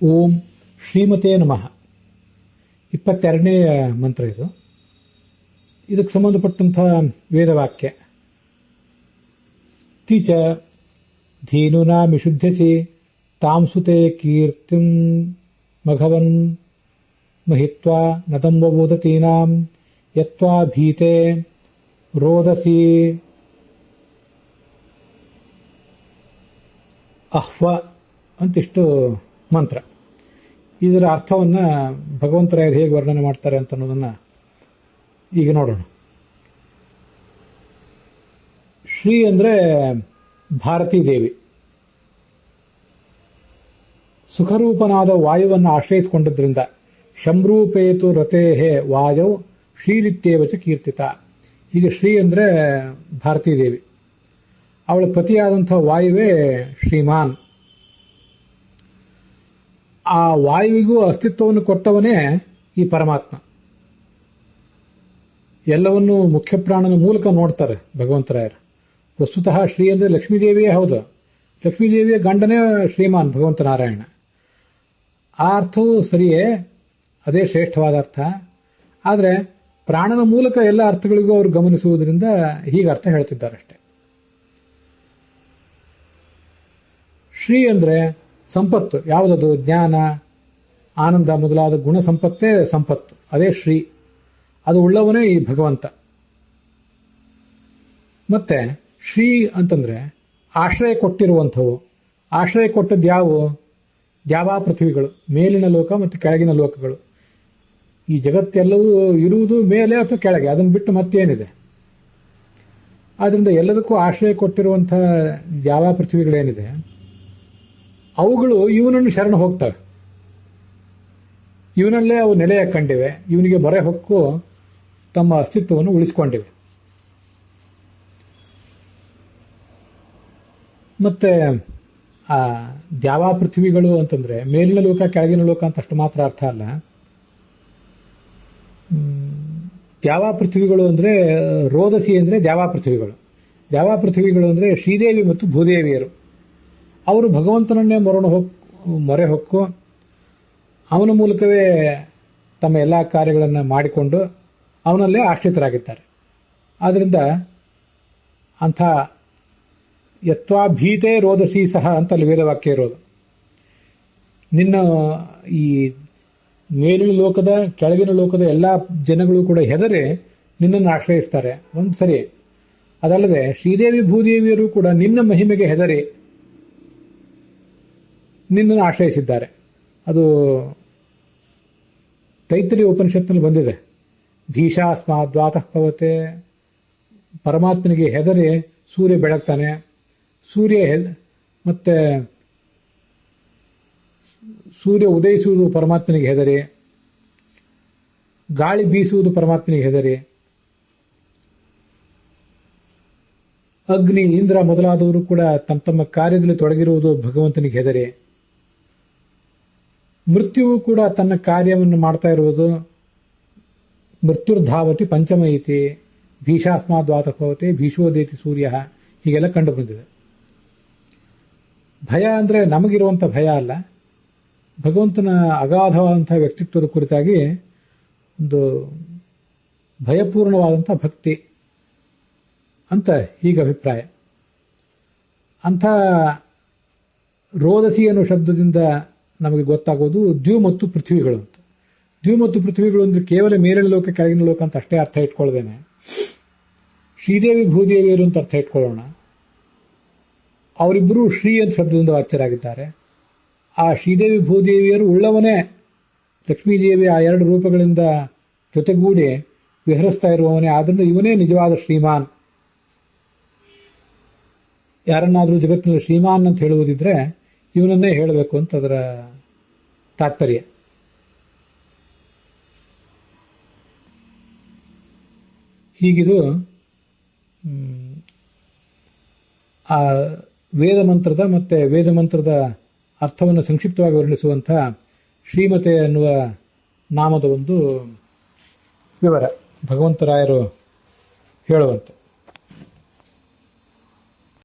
ಓಂ ಶ್ರೀಮತೆ ನಮಃ 22ನೇ ಮಂತ್ರ ಇದು. ಇದಕ್ಕೆ ಸಂಬಂಧಪಟ್ಟಂತಹ ವೇದವಾಕ್ಯ. ತಿಚ ಧೀನುನಾ ಮಿಷುಧ್ಯಸಿ ತಾಂಸುತೆ ಕೀರ್ತಿಂ ಮಘವನ್ ಮಹಿತ್ವಾ ನತಂಬಬೋಧತೀನಾಂ ಯತ್ವಾ ಭೀತೆ ರೋದಸಿ ಅಹ್ವ ಅಂತಿಷ್ಟು ಮಂತ್ರ. ಇದರ ಅರ್ಥವನ್ನು ಭಗವಂತರಾಯರು ಹೇಗೆ ವರ್ಣನೆ ಮಾಡ್ತಾರೆ ಅಂತ ಅನ್ನೋದನ್ನು ಈಗ ನೋಡೋಣ. ಶ್ರೀ ಅಂದರೆ ಭಾರತೀ ದೇವಿ. ಸುಖರೂಪನಾದ ವಾಯುವನ್ನು ಆಶ್ರಯಿಸಿಕೊಂಡಿದ್ದರಿಂದ ಶಂರೂಪೇತು ರತೇಹೇ ವಾಯೌ ಶ್ರೀರಿತ್ಯೇವಚ ಕೀರ್ತಿತ. ಈಗ ಶ್ರೀ ಅಂದರೆ ಭಾರತೀ ದೇವಿ. ಅವಳ ಪತಿಯಾದಂಥ ವಾಯುವೇ ಶ್ರೀಮಾನ್. ಆ ವಾಯುವಿಗೂ ಅಸ್ತಿತ್ವವನ್ನು ಕೊಟ್ಟವನೇ ಈ ಪರಮಾತ್ಮ. ಎಲ್ಲವನ್ನೂ ಮುಖ್ಯ ಪ್ರಾಣನ ಮೂಲಕ ನೋಡ್ತಾರೆ ಭಗವಂತರಾಯರು. ವಸ್ತುತಃ ಶ್ರೀ ಅಂದರೆ ಲಕ್ಷ್ಮೀದೇವಿಯೇ ಹೌದು. ಲಕ್ಷ್ಮೀದೇವಿಯ ಗಂಡನೇ ಶ್ರೀಮಾನ್ ಭಗವಂತ ನಾರಾಯಣ. ಆ ಅರ್ಥವೂ ಸರಿಯೇ, ಅದೇ ಶ್ರೇಷ್ಠವಾದ ಅರ್ಥ. ಆದರೆ ಪ್ರಾಣನ ಮೂಲಕ ಎಲ್ಲ ಅರ್ಥಗಳಿಗೂ ಅವರು ಗಮನಿಸುವುದರಿಂದ ಹೀಗೆ ಅರ್ಥ ಹೇಳ್ತಿದ್ದಾರಷ್ಟೆ. ಶ್ರೀ ಅಂದರೆ ಸಂಪತ್ತು. ಯಾವುದದು? ಜ್ಞಾನ, ಆನಂದ ಮೊದಲಾದ ಗುಣ ಸಂಪತ್ತೇ ಸಂಪತ್ತು. ಅದೇ ಶ್ರೀ. ಅದು ಉಳ್ಳವನೇ ಈ ಭಗವಂತ. ಮತ್ತೆ ಶ್ರೀ ಅಂತಂದ್ರೆ ಆಶ್ರಯ ಕೊಟ್ಟಿರುವಂಥವು. ಆಶ್ರಯ ಕೊಟ್ಟದ್ದು ಯಾವುವು? ದ್ಯಾವಾ ಪೃಥ್ವಿಗಳು, ಮೇಲಿನ ಲೋಕ ಮತ್ತು ಕೆಳಗಿನ ಲೋಕಗಳು. ಈ ಜಗತ್ತೆಲ್ಲವೂ ಇರುವುದು ಮೇಲೆ ಅಥವಾ ಕೆಳಗೆ, ಅದನ್ನು ಬಿಟ್ಟು ಮತ್ತೇನಿದೆ? ಆದ್ರಿಂದ ಎಲ್ಲದಕ್ಕೂ ಆಶ್ರಯ ಕೊಟ್ಟಿರುವಂಥ ದ್ಯಾವಾ ಪೃಥ್ವಿಗಳೇನಿದೆ ಅವುಗಳು ಇವನನ್ನು ಶರಣ ಹೋಗ್ತವೆ. ಇವನಲ್ಲೇ ಅವು ನೆಲೆಯ ಕಂಡಿವೆ. ಇವನಿಗೆ ಮೊರೆ ಹೊಕ್ಕು ತಮ್ಮ ಅಸ್ತಿತ್ವವನ್ನು ಉಳಿಸಿಕೊಂಡಿವೆ. ಮತ್ತೆ ಆ ದ್ಯಾವಾ ಪೃಥ್ವಿಗಳು ಅಂತಂದ್ರೆ ಮೇಲಿನ ಲೋಕ ಕೆಳಗಿನ ಲೋಕ ಅಂತ ಅಷ್ಟು ಮಾತ್ರ ಅರ್ಥ ಅಲ್ಲ. ದ್ಯಾವಾ ಪೃಥ್ವಿಗಳು ಅಂದ್ರೆ ರೋದಸಿ ಅಂದ್ರೆ ದ್ಯಾವಾ ಪೃಥ್ವಿಗಳು. ದ್ಯಾವಾ ಪೃಥ್ವಿಗಳು ಅಂದ್ರೆ ಶ್ರೀದೇವಿ ಮತ್ತು ಭೂದೇವಿಯರು. ಅವರು ಭಗವಂತನನ್ನೇ ಮೊರೆ ಹೊಕ್ಕು ಅವನ ಮೂಲಕವೇ ತಮ್ಮ ಎಲ್ಲ ಕಾರ್ಯಗಳನ್ನು ಮಾಡಿಕೊಂಡು ಅವನಲ್ಲೇ ಆಶ್ರಿತರಾಗಿದ್ದಾರೆ. ಆದ್ರಿಂದ ಅಂಥ ಯತ್ವಾ ಭೀತೆ ರೋದಸಿ ಸಹ ಅಂತ ಅಲ್ಲಿ ವೇದವಾಕ್ಯ ಇರೋದು. ನಿನ್ನ ಈ ಮೇಲಿನ ಲೋಕದ ಕೆಳಗಿನ ಲೋಕದ ಎಲ್ಲ ಜನಗಳು ಕೂಡ ಹೆದರಿ ನಿನ್ನನ್ನು ಆಶ್ರಯಿಸ್ತಾರೆ. ಒಂದು ಸರಿ. ಅದಲ್ಲದೆ ಶ್ರೀದೇವಿ ಭೂದೇವಿಯರು ಕೂಡ ನಿನ್ನ ಮಹಿಮೆಗೆ ಹೆದರಿ ನಿನ್ನನ್ನು ಆಶ್ರಯಿಸಿದ್ದಾರೆ. ಅದು ತೈತ್ರಿಯ ಉಪನಿಷತ್ನಲ್ಲಿ ಬಂದಿದೆ. ಭೀಷಾಸ್ಮಾದ್ವಾತಃ ಪವತೆ. ಪರಮಾತ್ಮನಿಗೆ ಹೆದರಿ ಸೂರ್ಯ ಬೆಳಗ್ತಾನೆ. ಮತ್ತೆ ಸೂರ್ಯ ಉದಯಿಸುವುದು ಪರಮಾತ್ಮನಿಗೆ ಹೆದರಿ, ಗಾಳಿ ಬೀಸುವುದು ಪರಮಾತ್ಮನಿಗೆ ಹೆದರಿ, ಅಗ್ನಿ ಇಂದ್ರ ಮೊದಲಾದವರು ಕೂಡ ತಮ್ಮ ತಮ್ಮ ಕಾರ್ಯದಲ್ಲಿ ತೊಡಗಿರುವುದು ಭಗವಂತನಿಗೆ ಹೆದರಿ, ಮೃತ್ಯುವು ಕೂಡ ತನ್ನ ಕಾರ್ಯವನ್ನು ಮಾಡ್ತಾ ಇರುವುದು. ಮೃತ್ಯುರ್ಧಾವತಿ ಪಂಚಮ ಐತಿ, ಭೀಷಾಸ್ಮಾದ್ವಾತಭವತೆ ಭೀಷೋದೇತಿ ಸೂರ್ಯ, ಹೀಗೆಲ್ಲ ಕಂಡು ಬಂದಿದೆ. ಭಯ ಅಂದ್ರೆ ನಮಗಿರುವಂಥ ಭಯ ಅಲ್ಲ, ಭಗವಂತನ ಅಗಾಧವಾದಂತಹ ವ್ಯಕ್ತಿತ್ವದ ಕುರಿತಾಗಿ ಒಂದು ಭಯಪೂರ್ಣವಾದಂಥ ಭಕ್ತಿ ಅಂತ ಹೀಗೆ ಅಭಿಪ್ರಾಯ. ಅಂಥ ರೋದಸಿ ಅನ್ನೋ ಶಬ್ದದಿಂದ ನಮಗೆ ಗೊತ್ತಾಗೋದು ದ್ಯು ಮತ್ತು ಪೃಥ್ವಿಗಳು ಅಂತ. ದ್ಯು ಮತ್ತು ಪೃಥ್ವಿಗಳು ಅಂದ್ರೆ ಕೇವಲ ಮೇಲಿನ ಲೋಕ ಕೆಳಗಿನ ಲೋಕ ಅಂತ ಅಷ್ಟೇ ಅರ್ಥ ಇಟ್ಕೊಳ್ದೇನೆ ಶ್ರೀದೇವಿ ಭೂದೇವಿಯರು ಅಂತ ಅರ್ಥ ಇಟ್ಕೊಳ್ಳೋಣ. ಅವರಿಬ್ಬರು ಶ್ರೀ ಅಂತ ಶಬ್ದದಿಂದ ವಾಚ್ಯರಾಗಿದ್ದಾರೆ. ಆ ಶ್ರೀದೇವಿ ಭೂದೇವಿಯರು ಉಳ್ಳವನೇ ಲಕ್ಷ್ಮೀದೇವಿ ಆ ಎರಡು ರೂಪಗಳಿಂದ ಜೊತೆಗೂಡಿ ವಿಹರಿಸ್ತಾ ಇರುವವನೇ. ಆದ್ರಿಂದ ಇವನೇ ನಿಜವಾದ ಶ್ರೀಮಾನ್. ಯಾರನ್ನಾದ್ರೂ ಜಗತ್ತಿನಲ್ಲಿ ಶ್ರೀಮಾನ್ ಅಂತ ಹೇಳುವುದಿದ್ರೆ ಇವನನ್ನೇ ಹೇಳಬೇಕು ಅಂತ ಅದರ ತಾತ್ಪರ್ಯ. ಹೀಗಿದು ಆ ವೇದ ಮಂತ್ರದ ಮತ್ತೆ ವೇದ ಮಂತ್ರದ ಅರ್ಥವನ್ನು ಸಂಕ್ಷಿಪ್ತವಾಗಿ ವರ್ಣಿಸುವಂತಹ ಶ್ರೀಮತೆ ಎನ್ನುವ ನಾಮದ ಒಂದು ವಿವರ ಭಗವಂತರಾಯರು ಹೇಳುವಂತೆ.